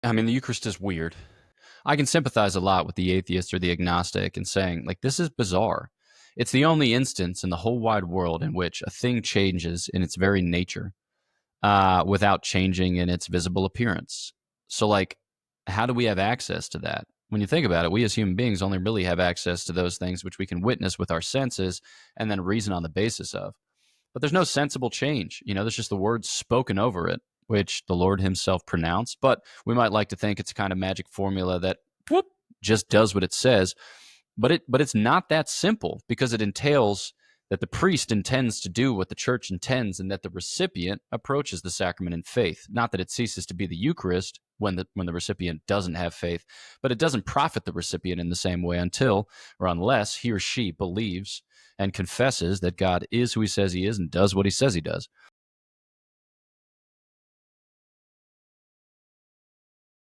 I mean, the Eucharist is weird. I can sympathize a lot with the atheist or the agnostic and saying, like, this is bizarre. It's the only instance in the whole wide world in which a thing changes in its very nature without changing in its visible appearance. So, like, how do we have access to that? When you think about it, we as human beings only really have access to those things which we can witness with our senses and then reason on the basis of. But there's no sensible change. There's just the words spoken over it, which the Lord himself pronounced. But we might like to think it's a kind of magic formula that whoop, just does what it says. But it's not that simple because it entails that the priest intends to do what the church intends and that the recipient approaches the sacrament in faith. Not that it ceases to be the Eucharist when the recipient doesn't have faith, but it doesn't profit the recipient in the same way until or unless he or she believes and confesses that God is who he says he is and does what he says he does.